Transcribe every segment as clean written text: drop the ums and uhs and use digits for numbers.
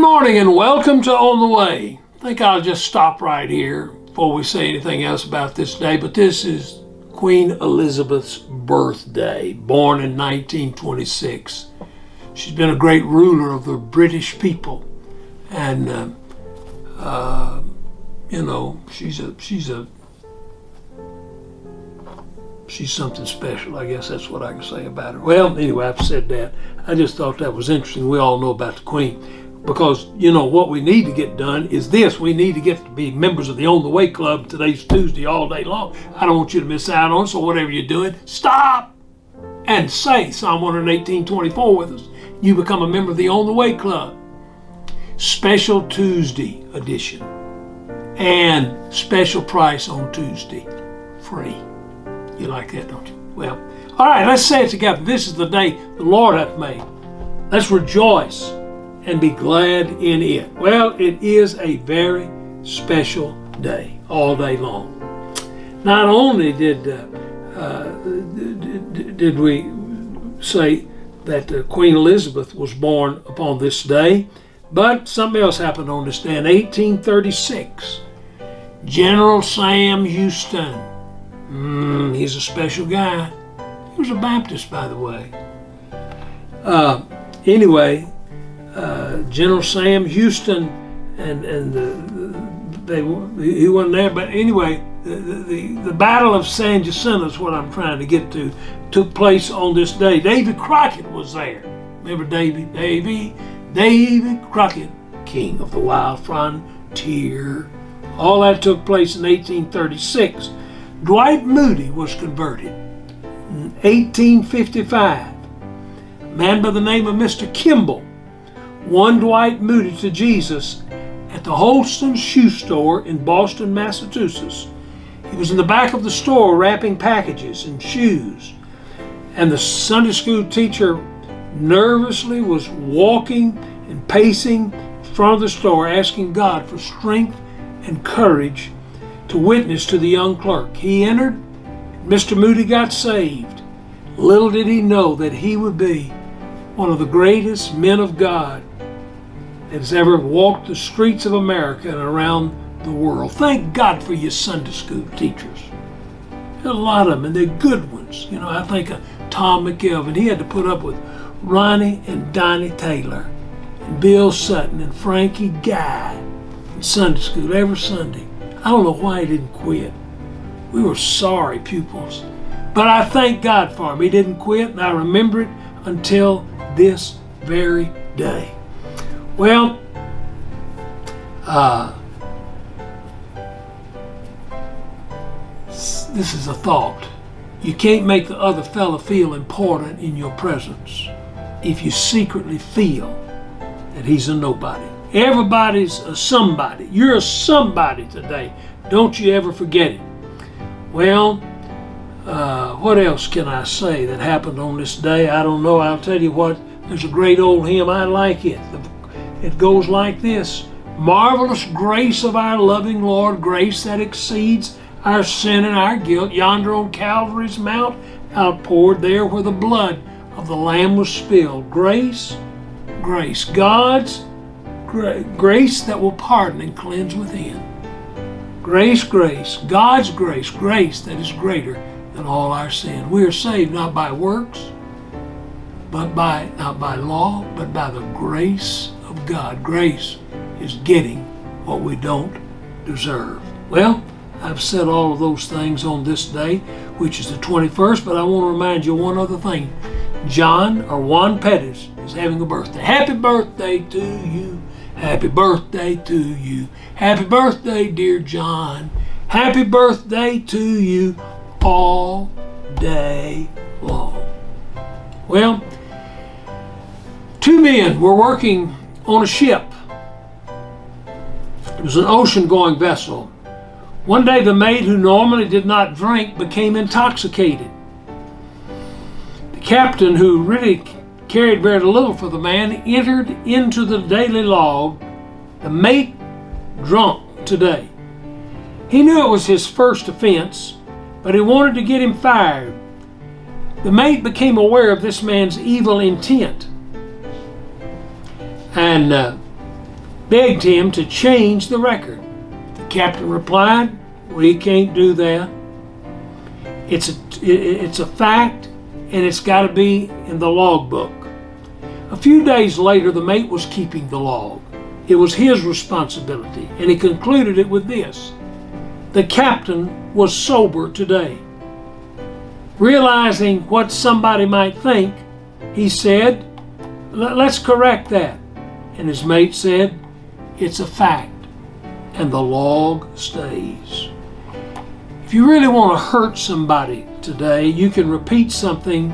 morning and welcome to On the Way. I think I'll just stop right here before we say anything else about this day, but this is Queen Elizabeth's birthday, born in 1926. She's been a great ruler of the British people, and she's something special. I guess that's what I can say about her. Well, anyway, I've said that. I just thought that was interesting. We all know about the Queen. Because, what we need to get done is this. We need to get to be members of the On the Way Club. Today's Tuesday all day long. I don't want you to miss out on it, so whatever you're doing, stop and say Psalm 118:24 with us. You become a member of the On the Way Club. Special Tuesday edition. And special price on Tuesday. Free. You like that, don't you? Well, all right, let's say it together. This is the day the Lord hath made. Let's rejoice and be glad in it. Well, it is a very special day, all day long. Not only did we say that Queen Elizabeth was born upon this day, but something else happened on this day. In 1836, General Sam Houston, he's a special guy. He was a Baptist, by the way. General Sam Houston, he wasn't there, but anyway, the Battle of San Jacinto is what I'm trying to get to, took place on this day. David Crockett was there. Remember David Crockett, king of the wild frontier. All that took place in 1836. Dwight Moody was converted in 1855. A man by the name of Mr. Kimball won Dwight Moody to Jesus at the Holston Shoe Store in Boston, Massachusetts. He was in the back of the store wrapping packages and shoes, and the Sunday school teacher nervously was walking and pacing in front of the store, asking God for strength and courage to witness to the young clerk. He entered, Mr. Moody got saved. Little did he know that he would be one of the greatest men of God that has ever walked the streets of America and around the world. Thank God for your Sunday school teachers. There's a lot of them, and they're good ones. I think of Tom McElvin. He had to put up with Ronnie and Donnie Taylor, and Bill Sutton, and Frankie Guy in Sunday school every Sunday. I don't know why he didn't quit. We were sorry pupils. But I thank God for him. He didn't quit, and I remember it until this very day. Well, this is a thought. You can't make the other fella feel important in your presence if you secretly feel that he's a nobody. Everybody's a somebody. You're a somebody today. Don't you ever forget it. Well, what else can I say that happened on this day? I don't know. I'll tell you what. There's a great old hymn. I like it. It goes like this. Marvelous grace of our loving Lord, grace that exceeds our sin and our guilt, yonder on Calvary's mount, outpoured there where the blood of the Lamb was spilled. Grace, grace, God's grace that will pardon and cleanse within. Grace, grace, God's grace, grace that is greater than all our sin. We are saved not by works, not by law, but by the grace of God. Grace is getting what we don't deserve. Well, I've said all of those things on this day, which is the 21st, but I want to remind you one other thing. Juan Pettis is having a birthday. Happy birthday to you. Happy birthday to you. Happy birthday, dear John. Happy birthday to you all day long. Well, two men were working on a ship. It was an ocean-going vessel. One day the mate, who normally did not drink, became intoxicated. The captain, who really cared very little for the man, entered into the daily log, the mate drunk today. He knew it was his first offense, but he wanted to get him fired. The mate became aware of this man's evil intent, and begged him to change the record. The captain replied, "We can't do that. It's a fact, and it's got to be in the logbook." A few days later, the mate was keeping the log. It was his responsibility, and he concluded it with this: the captain was sober today. Realizing what somebody might think, he said, "Let's correct that." And his mate said, "It's a fact, and the log stays." If you really want to hurt somebody today, you can repeat something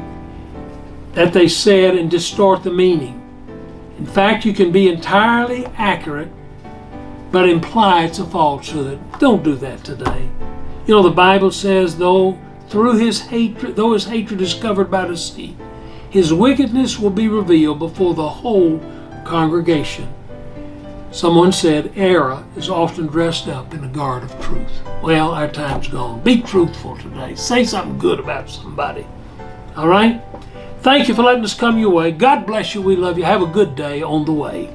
that they said and distort the meaning. In fact, you can be entirely accurate, but imply it's a falsehood. Don't do that today. You know, the Bible says, though his hatred is covered by the sea, his wickedness will be revealed before the whole congregation. Someone said, error is often dressed up in a garb of truth. Well, our time's gone. Be truthful today. Say something good about somebody. All right? Thank you for letting us come your way. God bless you. We love you. Have a good day on the way.